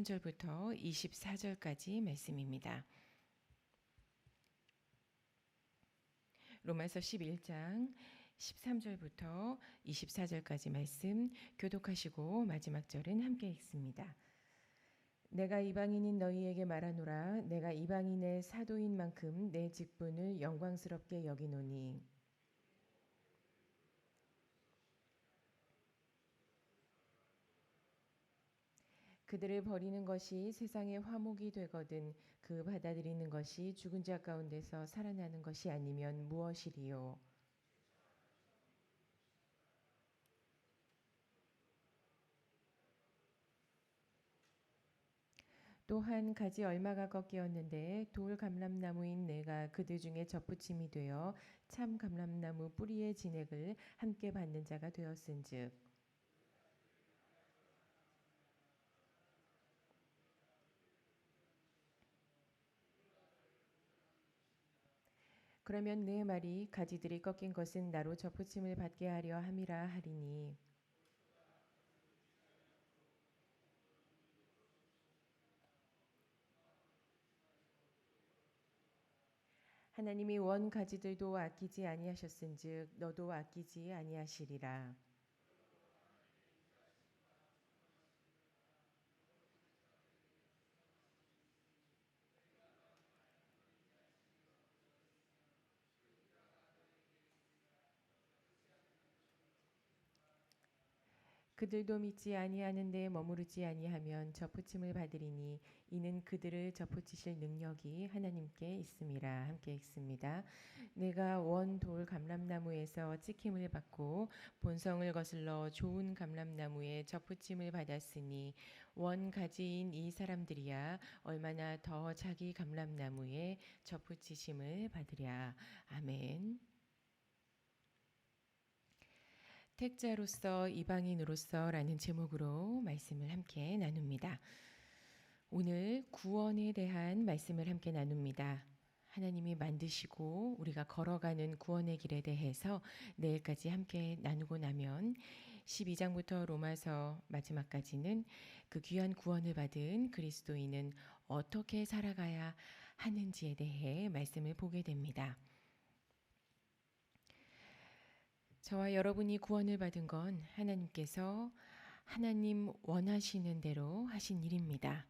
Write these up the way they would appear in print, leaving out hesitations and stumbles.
13절부터 24절까지 말씀입니다. 로마서 11장 13절부터 24절까지 말씀 교독하시고 마지막 절은 함께 읽습니다. 내가 이방인인 너희에게 말하노라. 내가 이방인의 사도인 만큼 내 직분을 영광스럽게 여기노니 그들을 버리는 것이 세상의 화목이 되거든 그 받아들이는 것이 죽은 자 가운데서 살아나는 것이 아니면 무엇이리요. 또한 가지 얼마가 꺾이었는데 돌 감람나무인 내가 그들 중에 접붙임이 되어 참 감람나무 뿌리의 진액을 함께 받는 자가 되었은즉 그러면 내 말이 가지들이 꺾인 것은 나로 접붙임을 받게 하려 함이라 하리니 하나님이 원 가지들도 아끼지 아니하셨은즉 너도 아끼지 아니하시리라. 그들도 믿지 아니하는데 머무르지 아니하면 접붙임을 받으리니 이는 그들을 접붙이실 능력이 하나님께 있음이라. 함께 읽습니다. 내가 원 돌 감람나무에서 찍힘을 받고 본성을 거슬러 좋은 감람나무에 접붙임을 받았으니 원 가지인 이 사람들이야 얼마나 더 자기 감람나무에 접붙이심을 받으랴. 아멘. 택자로서 이방인으로서라는 제목으로 말씀을 함께 나눕니다. 오늘 구원에 대한 말씀을 함께 나눕니다. 하나님이 만드시고 우리가 걸어가는 구원의 길에 대해서 내일까지 함께 나누고 나면 12장부터 로마서 마지막까지는 그 귀한 구원을 받은 그리스도인은 어떻게 살아가야 하는지에 대해 말씀을 보게 됩니다. 저와 여러분이 구원을 받은 건 하나님께서 하나님 원하시는 대로 하신 일입니다.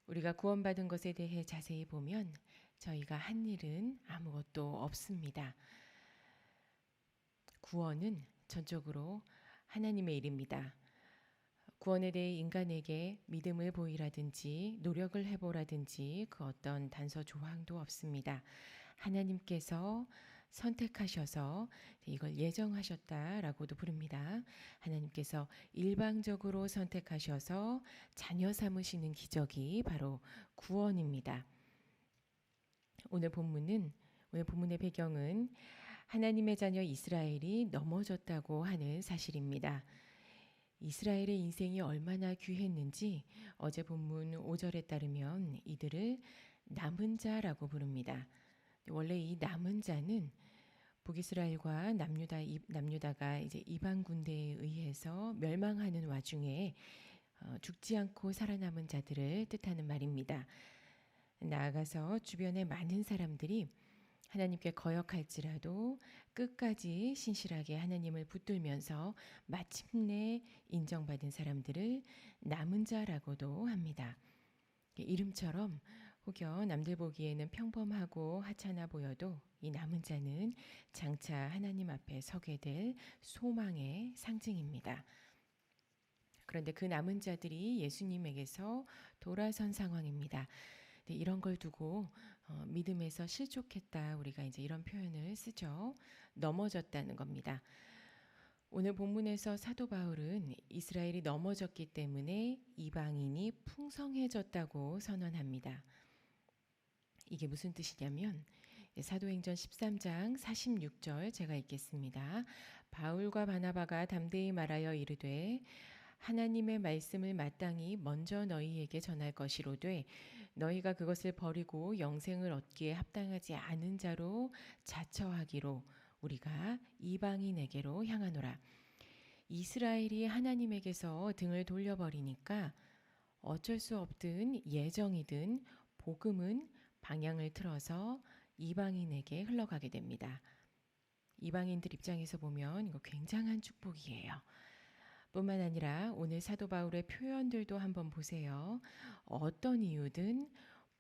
우리가 구원받은 것에 대해 자세히 보면 저희가 한 일은 아무것도 없습니다. 구원은 전적으로 하나님의 일입니다. 구원에 대해 인간에게 믿음을 보이라든지 노력을 해보라든지 그 어떤 단서 조항도 없습니다. 하나님께서 선택하셔서 이걸 예정하셨다라고도 부릅니다. 하나님께서 일방적으로 선택하셔서 자녀 삼으시는 기적이 바로 구원입니다. 오늘 본문의 배경은 하나님의 자녀 이스라엘이 넘어졌다고 하는 사실입니다. 이스라엘의 인생이 얼마나 귀했는지 어제 본문 5절에 따르면 이들을 남은 자라고 부릅니다. 원래 이 남은 자는 북이스라엘과 남유다가 이제 이방 군대에 의해서 멸망하는 와중에 죽지 않고 살아남은 자들을 뜻하는 말입니다. 나아가서 주변의 많은 사람들이 하나님께 거역할지라도 끝까지 신실하게 하나님을 붙들면서 마침내 인정받은 사람들을 남은 자라고도 합니다. 이름처럼 혹여 남들 보기에는 평범하고 하찮아 보여도 이 남은 자는 장차 하나님 앞에 서게 될 소망의 상징입니다. 그런데 그 남은 자들이 예수님에게서 돌아선 상황입니다. 이런 걸 두고 믿음에서 실족했다. 우리가 이제 이런 표현을 쓰죠. 넘어졌다는 겁니다. 오늘 본문에서 사도 바울은 이스라엘이 넘어졌기 때문에 이방인이 풍성해졌다고 선언합니다. 이게 무슨 뜻이냐면 사도행전 13장 46절 제가 읽겠습니다. 바울과 바나바가 담대히 말하여 이르되 하나님의 말씀을 마땅히 먼저 너희에게 전할 것이로되 너희가 그것을 버리고 영생을 얻기에 합당하지 않은 자로 자처하기로 우리가 이방인에게로 향하노라. 이스라엘이 하나님에게서 등을 돌려버리니까 어쩔 수 없든 예정이든 복음은 방향을 틀어서 이방인에게 흘러가게 됩니다. 이방인들 입장에서 보면 이거 굉장한 축복이에요. 뿐만 아니라 오늘 사도 바울의 표현들도 한번 보세요. 어떤 이유든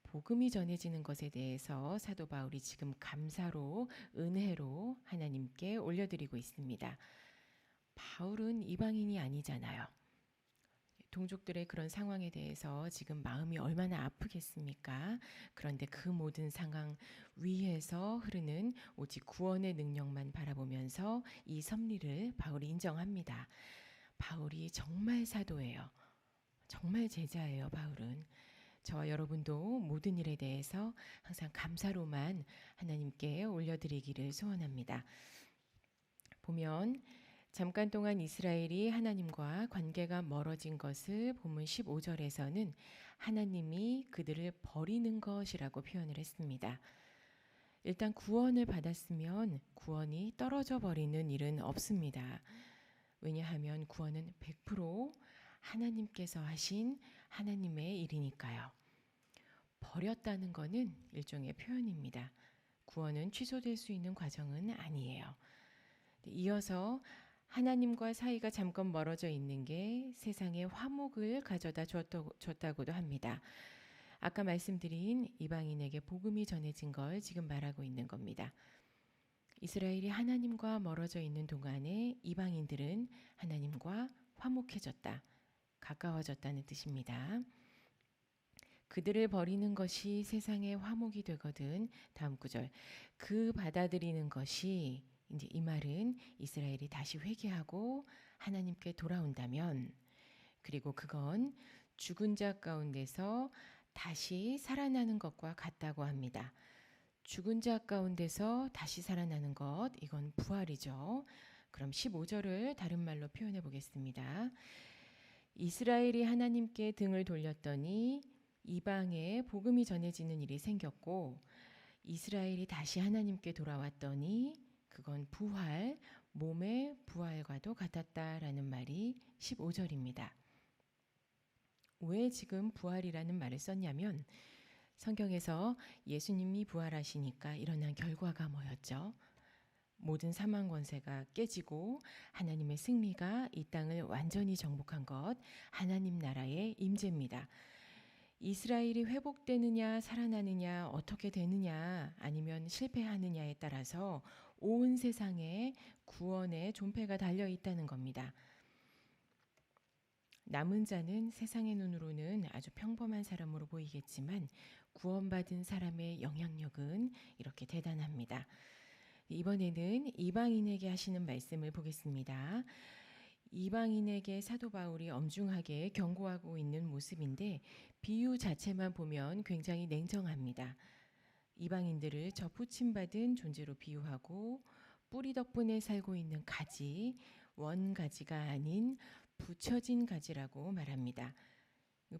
복음이 전해지는 것에 대해서 사도 바울이 지금 감사로 은혜로 하나님께 올려드리고 있습니다. 바울은 이방인이 아니잖아요. 동족들의 그런 상황에 대해서 지금 마음이 얼마나 아프겠습니까? 그런데 그 모든 상황 위에서 흐르는 오직 구원의 능력만 바라보면서 이 섭리를 바울이 인정합니다. 바울이 정말 사도예요. 정말 제자예요, 바울은. 저와 여러분도 모든 일에 대해서 항상 감사로만 하나님께 올려드리기를 소원합니다. 보면 잠깐 동안 이스라엘이 하나님과 관계가 멀어진 것을 본문 15절에서는 하나님이 그들을 버리는 것이라고 표현을 했습니다. 일단 구원을 받았으면 구원이 떨어져 버리는 일은 없습니다. 왜냐하면 구원은 100% 하나님께서 하신 하나님의 일이니까요. 버렸다는 것은 일종의 표현입니다. 구원은 취소될 수 있는 과정은 아니에요. 이어서 하나님과 사이가 잠깐 멀어져 있는 게 세상에 화목을 가져다 줬다고도 합니다. 아까 말씀드린 이방인에게 복음이 전해진 걸 지금 말하고 있는 겁니다. 이스라엘이 하나님과 멀어져 있는 동안에 이방인들은 하나님과 화목해졌다, 가까워졌다는 뜻입니다. 그들을 버리는 것이 세상의 화목이 되거든. 다음 구절. 그 받아들이는 것이 이제 이 말은 이스라엘이 다시 회개하고 하나님께 돌아온다면, 그리고 그건 죽은 자 가운데서 다시 살아나는 것과 같다고 합니다. 죽은 자 가운데서 다시 살아나는 것, 이건 부활이죠. 그럼 15절을 다른 말로 표현해 보겠습니다. 이스라엘이 하나님께 등을 돌렸더니 이방에 복음이 전해지는 일이 생겼고, 이스라엘이 다시 하나님께 돌아왔더니 그건 부활, 몸의 부활과도 같았다라는 말이 15절입니다. 왜 지금 부활이라는 말을 썼냐면 성경에서 예수님이 부활하시니까 일어난 결과가 뭐였죠? 모든 사망 권세가 깨지고 하나님의 승리가 이 땅을 완전히 정복한 것, 하나님 나라의 임재입니다. 이스라엘이 회복되느냐 살아나느냐 어떻게 되느냐 아니면 실패하느냐에 따라서 온 세상에 구원의 존폐가 달려 있다는 겁니다. 남은 자는 세상의 눈으로는 아주 평범한 사람으로 보이겠지만 구원받은 사람의 영향력은 이렇게 대단합니다. 이번에는 이방인에게 하시는 말씀을 보겠습니다. 이방인에게 사도 바울이 엄중하게 경고하고 있는 모습인데 비유 자체만 보면 굉장히 냉정합니다. 이방인들을 접붙임받은 존재로 비유하고 뿌리 덕분에 살고 있는 가지, 원가지가 아닌 붙여진 가지라고 말합니다.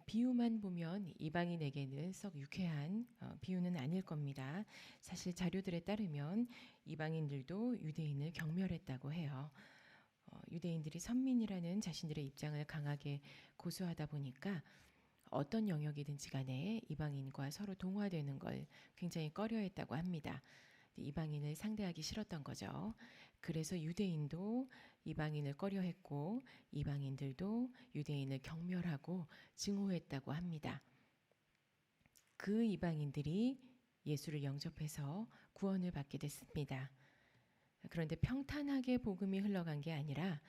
비유만 보면 이방인에게는 썩 유쾌한 비유는 아닐 겁니다. 사실 자료들에 따르면 이방인들도 유대인을 경멸했다고 해요. 유대인들이 선민이라는 자신들의 입장을 강하게 고수하다 보니까 어떤 영역이든지 간에 이방인과 서로 동화되는 걸 굉장히 꺼려했다고 합니다. 이방인을 상대하기 싫었던 거죠. 그래서 유대인도 이방인을 꺼려했고 이방인들도 유대인을 경멸하고 증오했다고 합니다. 그 이방인들이 예수를 영접해서 구원을 받게 됐습니다. 그런데 평탄하게 복음이 흘러간 게 아니라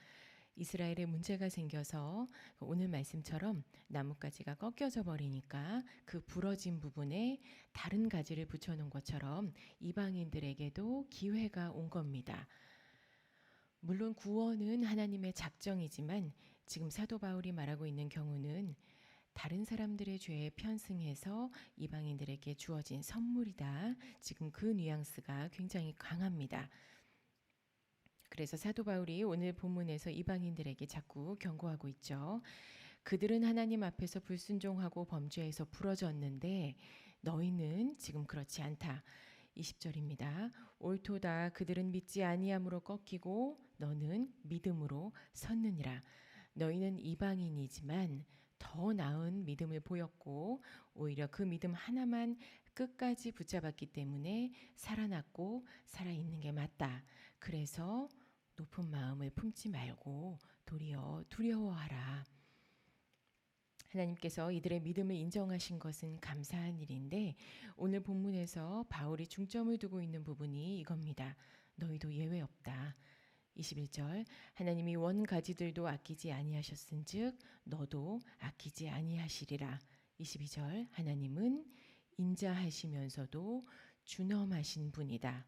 이스라엘에 문제가 생겨서 오늘 말씀처럼 나뭇가지가 꺾여져 버리니까 그 부러진 부분에 다른 가지를 붙여놓은 것처럼 이방인들에게도 기회가 온 겁니다. 물론 구원은 하나님의 작정이지만 지금 사도 바울이 말하고 있는 경우는 다른 사람들의 죄에 편승해서 이방인들에게 주어진 선물이다. 지금 그 뉘앙스가 굉장히 강합니다. 그래서 사도 바울이 오늘 본문에서 이방인들에게 자꾸 경고하고 있죠. 그들은 하나님 앞에서 불순종하고 범죄해서 부러졌는데 너희는 지금 그렇지 않다. 20절입니다. 옳도다. 그들은 믿지 아니함으로 꺾이고 너는 믿음으로 섰느니라. 너희는 이방인이지만 더 나은 믿음을 보였고 오히려 그 믿음 하나만 끝까지 붙잡았기 때문에 살아났고 살아있는 게 맞다. 그래서 높은 마음을 품지 말고 도리어 두려워하라. 하나님께서 이들의 믿음을 인정하신 것은 감사한 일인데 오늘 본문에서 바울이 중점을 두고 있는 부분이 이겁니다. 너희도 예외 없다. 21절 하나님이 원 가지들도 아끼지 아니하셨은즉 너도 아끼지 아니하시리라. 22절 하나님은 인자하시면서도 준엄하신 분이다.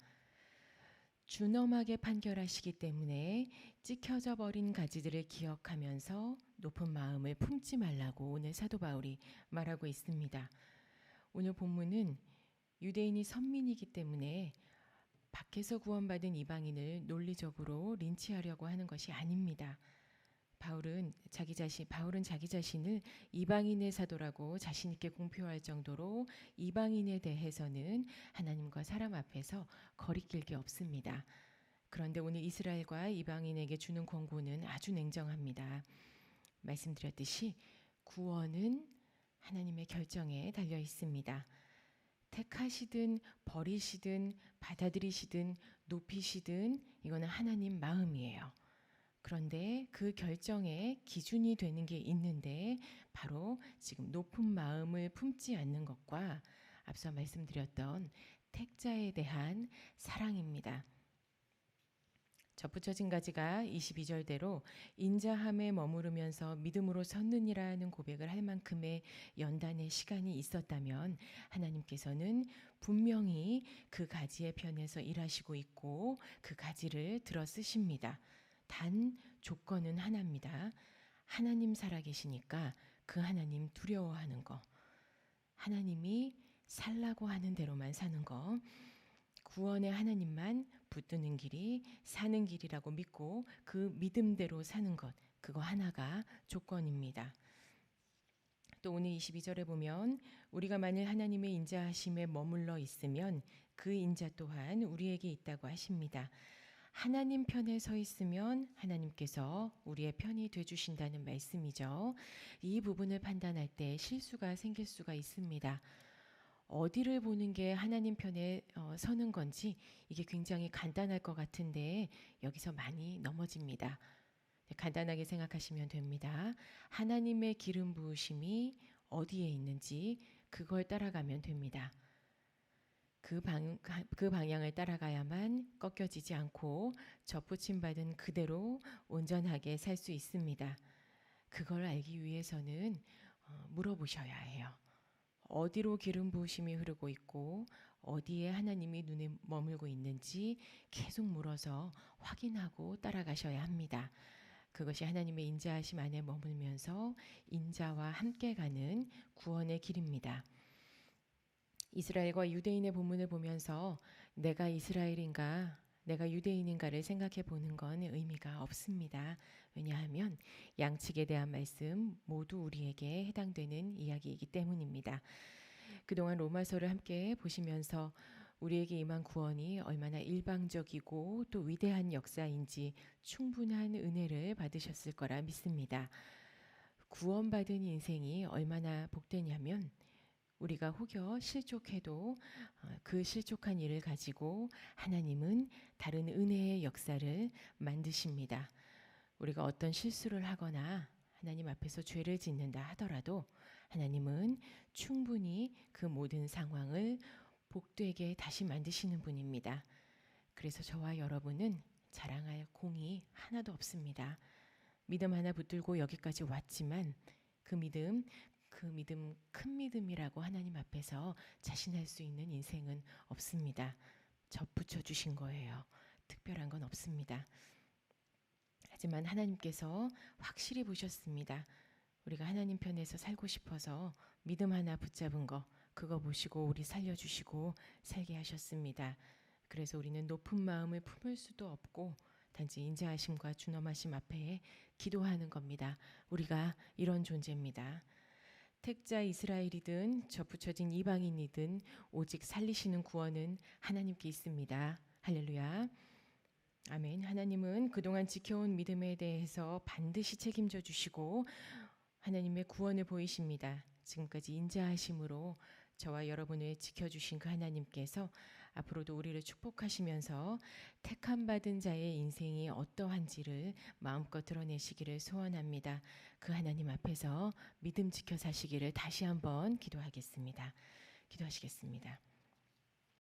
준엄하게 판결하시기 때문에 찍혀져 버린 가지들을 기억하면서 높은 마음을 품지 말라고 오늘 사도 바울이 말하고 있습니다. 오늘 본문은 유대인이 선민이기 때문에 밖에서 구원받은 이방인을 논리적으로 린치하려고 하는 것이 아닙니다. 바울은 자기 자신을 이방인의 사도라고 자신 있게 공표할 정도로 이방인에 대해서는 하나님과 사람 앞에서 거리낄 게 없습니다. 그런데 오늘 이스라엘과 이방인에게 주는 권고는 아주 냉정합니다. 말씀드렸듯이 구원은 하나님의 결정에 달려 있습니다. 택하시든 버리시든 받아들이시든 높이시든 이거는 하나님 마음이에요. 그런데 그 결정에 기준이 되는 게 있는데 바로 지금 높은 마음을 품지 않는 것과 앞서 말씀드렸던 택자에 대한 사랑입니다. 접붙여진 가지가 22절대로 인자함에 머무르면서 믿음으로 섰느니라는 고백을 할 만큼의 연단의 시간이 있었다면 하나님께서는 분명히 그 가지의 편에서 일하시고 있고 그 가지를 들어 쓰십니다. 단 조건은 하나입니다. 하나님 살아계시니까 그 하나님 두려워하는 거. 하나님이 살라고 하는 대로만 사는 거. 구원의 하나님만 붙드는 길이 사는 길이라고 믿고 그 믿음대로 사는 것. 그거 하나가 조건입니다. 또 오늘 22절에 보면 우리가 만일 하나님의 인자하심에 머물러 있으면 그 인자 또한 우리에게 있다고 하십니다. 하나님 편에 서 있으면 하나님께서 우리의 편이 되주신다는 말씀이죠. 이 부분을 판단할 때 실수가 생길 수가 있습니다. 어디를 보는 게 하나님 편에 서는 건지 이게 굉장히 간단할 것 같은데 여기서 많이 넘어집니다. 간단하게 생각하시면 됩니다. 하나님의 기름 부으심이 어디에 있는지 그걸 따라가면 됩니다. 그 방향을 따라가야만 꺾여지지 않고 접붙임 받은 그대로 온전하게 살 수 있습니다. 그걸 알기 위해서는 물어보셔야 해요. 어디로 기름 부으심이 흐르고 있고 어디에 하나님이 눈에 머물고 있는지 계속 물어서 확인하고 따라가셔야 합니다. 그것이 하나님의 인자하심 안에 머물면서 인자와 함께 가는 구원의 길입니다. 이스라엘과 유대인의 본문을 보면서 내가 이스라엘인가 내가 유대인인가를 생각해 보는 건 의미가 없습니다. 왜냐하면 양측에 대한 말씀 모두 우리에게 해당되는 이야기이기 때문입니다. 그동안 로마서를 함께 보시면서 우리에게 임한 구원이 얼마나 일방적이고 또 위대한 역사인지 충분한 은혜를 받으셨을 거라 믿습니다. 구원받은 인생이 얼마나 복되냐면 우리가 혹여 실족해도 그 실족한 일을 가지고 하나님은 다른 은혜의 역사를 만드십니다. 우리가 어떤 실수를 하거나 하나님 앞에서 죄를 짓는다 하더라도 하나님은 충분히 그 모든 상황을 복되게 다시 만드시는 분입니다. 그래서 저와 여러분은 자랑할 공이 하나도 없습니다. 믿음 하나 붙들고 여기까지 왔지만 그 믿음 큰 믿음이라고 하나님 앞에서 자신할 수 있는 인생은 없습니다. 접붙여 주신 거예요. 특별한 건 없습니다. 하지만 하나님께서 확실히 보셨습니다. 우리가 하나님 편에서 살고 싶어서 믿음 하나 붙잡은 거 그거 보시고 우리 살려주시고 살게 하셨습니다. 그래서 우리는 높은 마음을 품을 수도 없고 단지 인자하심과 준엄하심 앞에 기도하는 겁니다. 우리가 이런 존재입니다. 택자 이스라엘이든 접붙여진 이방인이든 오직 살리시는 구원은 하나님께 있습니다. 할렐루야. 아멘. 하나님은 그동안 지켜온 믿음에 대해서 반드시 책임져 주시고 하나님의 구원을 보이십니다. 지금까지 인자하심으로 저와 여러분을 지켜주신 그 하나님께서 앞으로도 우리를 축복하시면서 택함 받은 자의 인생이 어떠한지를 마음껏 드러내시기를 소원합니다. 그 하나님 앞에서 믿음 지켜 사시기를 다시 한번 기도하겠습니다. 기도하시겠습니다.